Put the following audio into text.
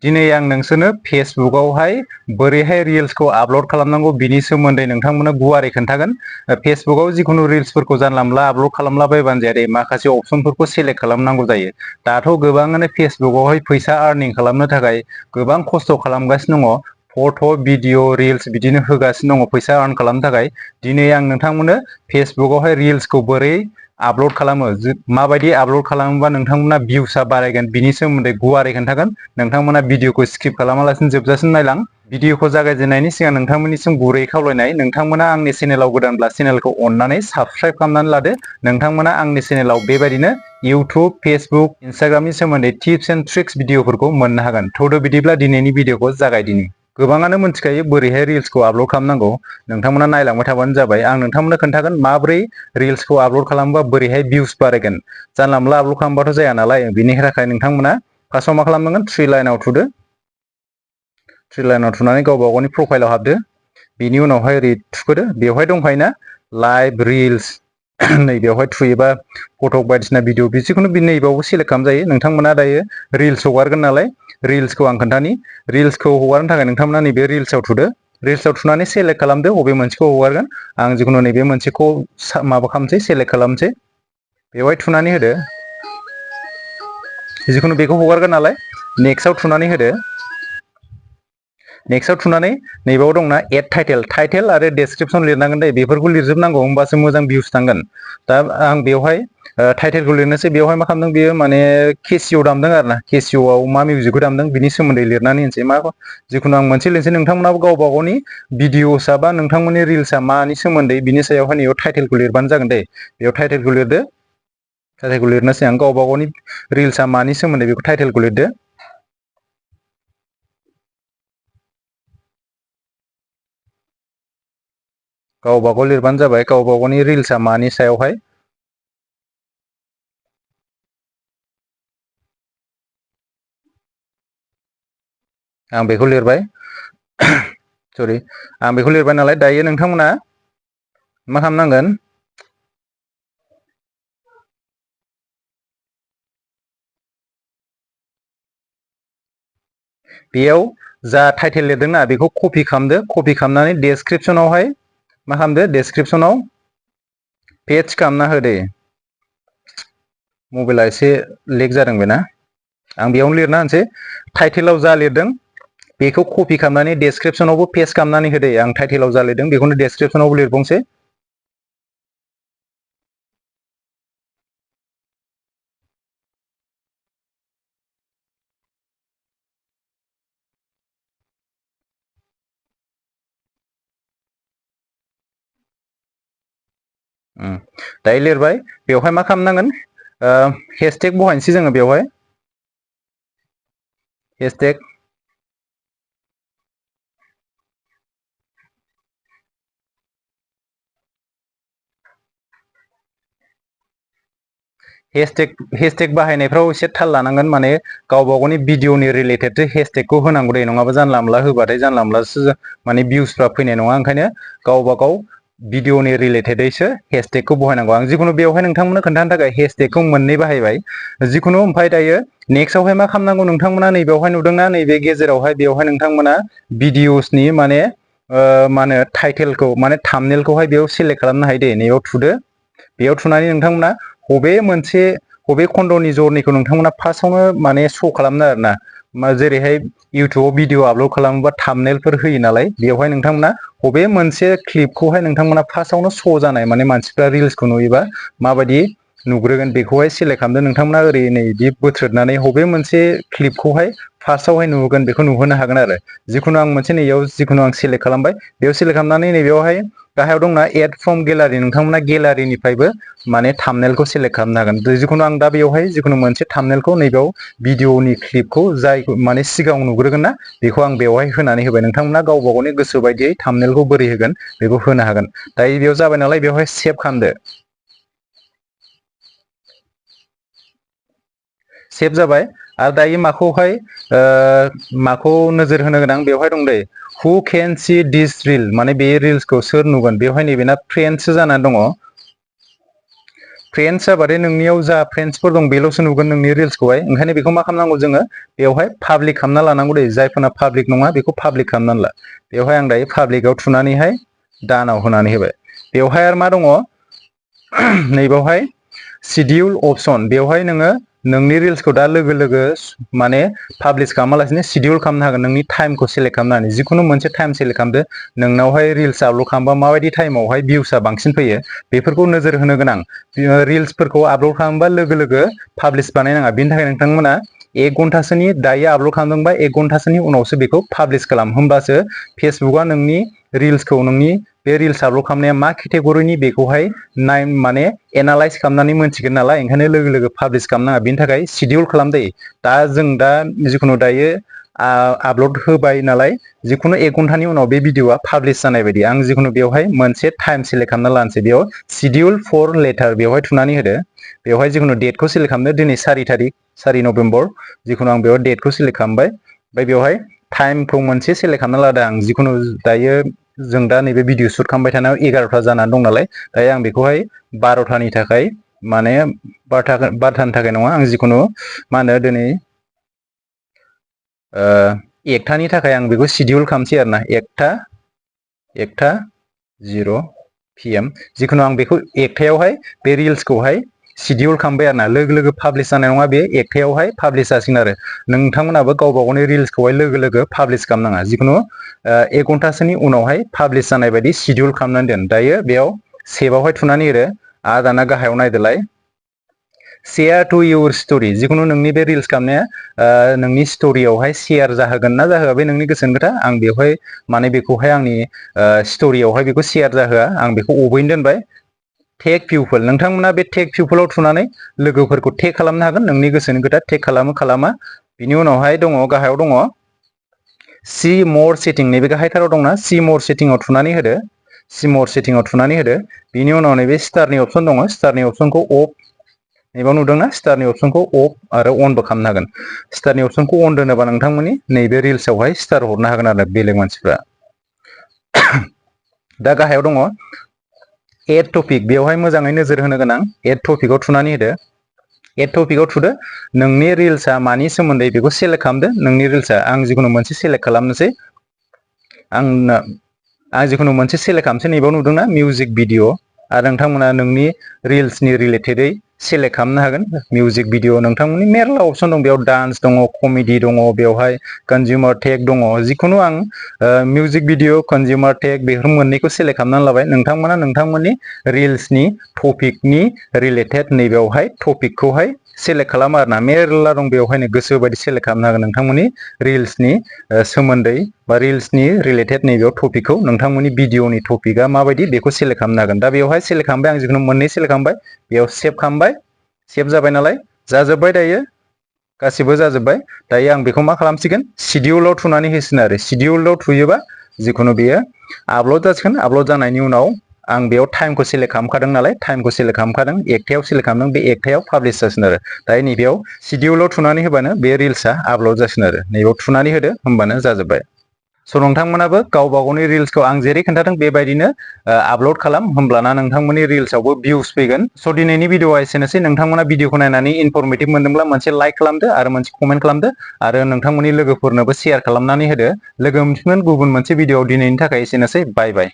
दिनै आं नोंसोरनो फेसबुकआवहाय बोरैहाय रिल्सखौ आपल'ड खालामनांगौ बिनि सोमोन्दै नोंथांमोननो गुवारै खोन्थागोन। फेसबुकआव जिखुनु रिल्सफोरखौ जानला मोनला आपल'ड खालामलाबायबानो जाया दे, माखासे अपसनफोरखौ सेलेक्ट खालामनांगौ जायो। दाथ' गोबाङानो फेसबुकआवहाय फैसा आर्निं खालामनो थाखाय गोबां खस्थ' खालामगासिनो दङ। फट' भिडिअ रिल्स बिदिनो होगासिनो दङ फैसा आर्न खालामनो थाखाय। दिनै आं नोंथांमोननो फेसबुकआवहाय रिल्सखौ बोरै आपल'ड खालामो, माबायदि आपल'ड खालामोबा नोंथांमोना भिउसआ बारायगोन बिनि सोमोन्दै गुवारै खोन्थागोन। नोंथांमोना भिडिअखौ स्किप खालामालासिनो जोबजासिम नायलां। भिडिअखौ जागायजेननायनि सिगां नोंथांमोननिसिम गुरै खावलायनाय, नोंथांमोना आंनि चेनेलाव गोदानब्ला चेनेलखौ अननानै साबस्क्राइब खालामनानै लादो। नोंथांमोना आंनि चेनेलाव बेबायदिनो इउटुब, फेसबुक, इन्सटाग्रामनि सोमोन्दै टिप्स एन्ड ट्रिक्स भिडिअफोरखौ मोननो हागोन। थौदो बिदिब्ला दिनैनि भिडिअखौ जागायदिनि। गोबाङानो मिथिखायो बोरैहाय रिल्सखौ आपल'ड खालामनांगौ, नोंथांमोना नायलांबाय थाबानो जाबाय। आं नोंथांमोननो खोन्थागोन माबोरै रिल्सखौ आपल'ड खालामोबा बोरैहाय भिउस बारायगोन। जानला मोनला आपल'ड खालामबाथ' जाया नालाय, बिनि थाखाय नोंथांमोना फार्स्टआव मा खालामनांगोन, थ्रि लाइनाव थुदो। थ्रि लाइनाव थुनानै गावबा गावनि प्रफाइलाव हाबदो। बिनि उनावहाय ओरै थुखोदो, बेवहाय दंखायोना लाइभ रिल्स, नैबेयावहाय थुयोबा फटक बायदिसिना भिडिअ जिखुनु नैबावबो सेलेक्ट खालामजायो। नोंथांमोना दायो रिल्स हगारगोन नालाय, रिल्सखौ आं खोन्थानि। रिल्सखौ हगारनो थाखाय नोंथांमोना नैबे रिल्सआव थुदो। रिल्सआव थुनानै सेलेक्ट खालामदो बबे मोनसेखौ हगारगोन। आं जिखुनु नैबे मोनसेखौ माबा खालामसै, सेलेक्ट खालामसै। बेवहाय थुनानै होदो। जिखुनु बेखौ हगारगोन नालाय, नेक्स्टआव थुनानै होदो। नेक्स्टआव थुनानै नैबाव दंना एड टाइटेल, टाइटेल आरो डेसक्रिपसन लिरनांगोन दे, बेफोरखौ लिरजोबनांगौ होमबासो मोजां भिउस थांगोन। दा आं बेवहाय टाइटेलखौ लिरनोसै। बेवहाय मा खालामदों बेयो, माने केसिअ दामदों आरो ना, केसिअआव मा मिउजिकखौ दामदों बिनि सोमोन्दै लिरनानै होनोसै। मा जिखुनु आं मोनसे लिरनोसै, नोंथांमोनाबो गावबा गावनि भिडिअसआ बा नोंथांमोननि रिल्सआ मानि सोमोन्दै बिनि सायावहाय नैयाव टाइटेलखौ लिरबानो जागोन दे। बेयाव टाइटेलखौ लिरदो। टाइटेलखौ लिरनोसै आं, गावबा गावनि रिल्सआ मानि सोमोन्दै बेखौ टाइटेलखौ लिरदो। गावबा गाव लिरबानो जाबाय, गावबा गावनि रिल्सआ मानि सायावहाय। आं बेखौ लिरबाय। सरि, आं बेखौ लिरबाय नालाय, दायो नोंथांमोना मा खालामनांगोन, बेयाव जा टाइटेल लिरदोंना बेखौ कपि खालामदो। कपि खालामनानै डेसक्रिपसनावहाय मा खालामदो, डेसक्रिपसनाव पेस्ट खालामना होदो। मबाइला एसे लेग जादों बेना, आं बेयावनो लिरना होनसै। टाइटेलाव जा लिरदों बेखौ कपि खालामनानै डेसक्रिपसनावबो पेस्ट खालामनानै होदो। आं टाइटेलाव जा लिरदों बेखौनो डेसक्रिपसनावबो लिरबावनोसै। दायो लिरबाय। बेवहाय मा खालामनांगोन, हेसटेग बहायनोसै जोङो बेवहाय। हेसटेग हेसटेग बाहायनायफ्राव एसे थाल लानांगोन। माने गावबा गावनि भिडिअनि रिलेटेडसो हेसटेगखौ होनांगौ दे, नङाबा जानला मोनला होबाथाय जानला मोनलासो माने भिउसफ्रा फैनाय नङा। ओंखायनो गावबा गाव भिडिअनि रिलेटेडैसो हेसटेगखौ बहायनांगौ। आं जिखुनु बेवहाय नोंथांमोननो खोन्थानो थाखाय हेसटेगखौ मोननै बाहायबाय। जिखुनु ओमफ्राय दायो नेक्स्टआवहाय मा खालामनांगौ, नोंथांमोना नैबेयावहाय नुदोंना, नैबे गेजेरावहाय बेवहाय नोंथांमोना भिडिअसनि माने मा होनो टाइटेलखौ, माने थाम्बनेलखौहाय बेयाव सेलेक्ट खालामनो हायो दे। नैयाव थुदो। बेयाव थुनानै नोंथांमोना बबे खन्द'नि जरनिखौ नोंथांमोना फार्स्टआवनो माने श' खालामनो आरोना। जेरैहाय इउटुबाव भिडिअ आपल'ड खालामोबा थाम्बनेलफोर होयो नालाय, बेवहाय नोंथांमोना बबे मोनसे क्लिपखौहाय नोंथांमोना फार्स्टआवनो श' जानाय, माने मानसिफ्रा रिल्सखौ नुयोबा माबायदि नुग्रोगोन बेखौहाय सेलेक्ट खालामदो। नोंथांमोना ओरै नै बिदि बोथ्रोदनानै बबे मोनसे क्लिपखौहाय फार्स्टआवहाय नुहोगोन बेखौ नुहोनो हागोन आरो। जिखुनु आं मोनसे नैयाव जिखुनु आं सेलेक्ट खालामबाय। बेयाव सेलेक्ट खालामनानै नैबेयावहाय गाहायाव दंना एड फ्रम गेलारि, नोंथांमोना गेलारिनिफ्रायबो माने थाम्बनेलखौ सेलेक्ट खालामनो हागोन। जिखुनु आं दा बेवहाय जिखुनु मोनसे थाम्बनेलखौ नैबेयाव भिडिअनि क्लिपखौ जाय माने सिगाङाव नुग्रोगोन ना, बेखौ आं बेवहाय होनानै होबाय। नोंथांमोना गावबा गावनि गोसो बायदियै थाम्बनेलखौ बोरै होगोन बेखौ होनो हागोन। दायो बेयाव जाबाय नालाय, बेवहाय सेभ खालामदो। सेभ जाबाय। आरो दायो माखौ नोजोर होनो गोनां बेवहाय दं दै, हु केन सि दिस रिल, माने बे रिल्सखौ सोर नुगोन। बेवहाय नैबेना फ्रेन्डसो जानानै दङ। फ्रेन्ड्स जाबाथाय नोंनियाव जा फ्रेन्ड्सफोर दं बेल'सो नुगोन नोंनि रिल्सखौहाय। ओंखायनो बेखौ मा खालामनांगौ जोङो बेवहाय पाब्लिक खालामना लानांगौ दे। जायफोरना पाब्लिक नङा बेखौ पाब्लिक खालामनानै ला। बेवहाय आं दायो पाब्लिकआव थुनानैहाय दानाव होनानै होबाय। बेवहाय आरो मा दङ नैबावहाय सिडिउल अपसन। बेवहाय नोङो नोंनि रिल्सखौ दा लोगो लोगो माने पाब्लिस खालामालासिनो सिडिउल खालामनो हागोन। नोंनि टाइमखौ सेलेक्ट खालामनानै जिखुनु मोनसे टाइम सेलेक्ट खालामदो। नोंनावहाय रिल्स आपल'ड खालामबा माबायदि टाइमावहाय भिउसआ बांसिन फैयो बेफोरखौ नोजोर होनो गोनां। रिल्सफोरखौ आपल'ड खालामबा लोगो लोगो पाब्लिस बानायनाङा। बिनि थाखाय नोंथांमोना 1 घन्टासोनि दायो आपल'ड खालामदोंबा 1 घन्टासोनि उनावसो बेखौ पाब्लिस खालाम। होमबासो फेसबुकआ नोंनि रिल्सखौ नोंनि बे रिल्स आपल'ड खालामनाया मा केटेगरिनि बेखौहाय माने एनालाइस खालामनानै मोनथिगोन नालाय। ओंखायनो लोगो लोगो पाब्लिस खालामनाङा। बेनि थाखाय सिडिउल खालाम दै। दा जों दा जिखुनु दायो आपल'ड होबाय नालाय जिखुनु 1 घन्टानि उनाव बे भिडिअआ पाब्लिस जानाय बायदि आं जिखुनु बेवहाय मोनसे टाइम सेलेक्ट खालामना लानोसै। बेयाव सिडिउल फर लेटार बेवहाय थुनानै होदो। बेवहाय जिखुनु डेटखौ सेलेक्ट खालामदो। दिनै 4 नभेम्बर जिखुनु आं बेयाव डेटखौ सेलेक्ट खालामबाय। ओमफ्राय बेवहाय टाइमखौ मोनसे सेलेक्ट खालामना लादो आं। जिखुनु दायो जों दा नैबे भिडिअ शुट खालामबाय थानायाव 11ता जानानै दं नालाय। दायो आं बेखौहाय 12तानि थाखाय माने 12तानि थाखाय नङा। आं जिखुनु मा होनो दिनै 1तानि थाखाय आं बेखौ सिडिउल खालामसै आरोना। 1ता 0 PM जिखुनु आं बेखौ 1तायावहाय बे रिल्सखौहाय सिडिउल खालामबाय आरोना। लोगो लोगो पाब्लिस जानाय नङा। बे 1तायावहाय पाब्लिस जासिगोन आरो। नोंथांमोनाबो गावबा गावनि रिल्सखौहाय लोगो लोगो पाब्लिस खालामनाङा। जिखुनु 1 घन्टासोनि उनावहाय पाब्लिस जानाय बायदि सिडिउल खालामनानै दोन। दायो बेयाव सेभआवहाय थुनानै होदो। आरो दाना गाहायाव नायदोलाय शेयार टु इउर स्ट'रि। जिखुनु नोंनि बे रिल्स खालामनाया नोंनि स्ट'रियावहाय शेयार जाहोगोन ना जाहोआ बे नोंनि गोसोनि खोथा। आं बेवहाय माने बेखौहाय आंनि स्ट'रियावहाय बेखौ शेयार जाहोआ। आं बेखौ अफैनो दोनबाय। टेग पिउपोल नोंथांमोना बे टेग पिउपोलाव थुनानै लोगोफोरखौ टेग खालामनो हागोन। नोंनि गोसोनि खोथा टेग खालामो खालामा। बिनि उनावहाय दङ गाहायाव दङ सि मर सेटिं। नैबे गाहायथाराव दंना सि मर सेटिंआव थुनानै होदो। सि मर सेटिंआव थुनानै होदो। बिनि उनाव नैबे स्टारनि अपसन दङ। स्टारनि अपसनखौ अफ नैबाव नुदोंना स्टारनि अपसनखौ अफ आरो अनबो खालामनो हागोन। स्टारनि अपसनखौ अन दोनोबा नोंथांमोननि नैबे रिल्सआवहाय स्टार हरनो हागोन आरो बेलेग मानसिफ्रा। दा गाहायाव दङ एड टपिक। बेवहाय मोजाङै नोजोर होनो गोनां। एड टपिकआव थुनानै होदो। एड टपिकआव थुदो। नोंनि रिल्सआ मानि सोमोन्दै बेखौ सेलेक्ट खालामदो। नोंनि रिल्सआ आं जिखुनु मोनसे सेलेक्ट खालामनोसै। आं जिखुनु मोनसे सेलेक्ट खालामसै। नैबाव नुदोंना मिउजिक भिडिअ। आरो नोंथांमोना नोंनि रिल्सनि रिलेटेडै सेलेक्ट खालामनो हागोन। मिउजिक भिडिअ नोंथांमोननि मेरला अपसन दं। बेयाव डान्स दङ, कमेडि दङ, बेवहाय कनजिउमार टेग दङ। जिखुनु आं मिउजिक भिडिअ, कनजिउमार टेग बेफोर मोननैखौ सेलेक्ट खालामनानै लाबाय। नोंथांमोना नोंथांमोननि रिल्सनि टपिकनि रिलेटेड नैबेयावहाय टपिकखौहाय सेलेक्ट खालामो आरोना। मेरला दं बेवहायनो गोसो बायदि सेलेक्ट खालामनो हागोन। नोंथांमोननि रिल्सनि सोमोन्दै बा रिल्सनि रिलेटेड नैबेयाव टपिकखौ नोंथांमोननि भिडिअनि टपिकआ माबायदि बेखौ सेलेक्ट खालामनो हागोन। दा बेवहाय सेलेक्ट खालामबाय। आं जिखुनु मोननै सेलेक्ट खालामबाय। बेयाव सेभ खालामबाय। सेभ जाबाय नालाय जाजोब्बाय दायो गासिबो जाजोब्बाय। दायो आं बेखौ मा खालामसिगोन सिडिउलाव थुनानै होसिगोन आरो। सिडिउलाव थुयोबा जिखुनु बेयो आपल'ड जासिगोन। आपल'ड जानायनि उनाव आं बेयाव टाइमखौ सेलेक्ट खालामखादों नालाय टाइमखौ सेलेक्ट खालामखादों। 1तायाव सेलेक्ट खालामदों। बे 1तायाव पाब्लिस जासिगोन आरो। दायो नैबेयाव सिडिउलाव थुनानै होबानो बे रिल्सआ आपल'ड जासिगोन आरो। नैबेयाव थुनानै होदो होमबानो जाजोब्बाय। स' नोंथांमोनाबो गावबा गावनि रिल्सखौ आं जेरै खोन्थादों बेबायदिनो आपल'ड खालाम। होमब्लाना नोंथांमोननि रिल्सआवबो भिउस फैगोन। स' दिनैनि भिडिअआ एसेनोसै। नोंथांमोना भिडिअखौ नायनानै इनफरमेटिभ मोनदोंब्ला मोनसे लाइक खालामदो आरो मोनसे कमेन्ट खालामदो आरो नोंथांमोननि लोगोफोरनोबो शेयार खालामनानै होदो। लोगो मोनफिनगोन गुबुन मोनसे भिडिअआव। दिनैनि थाखाय एसेनोसै। बाय बाय।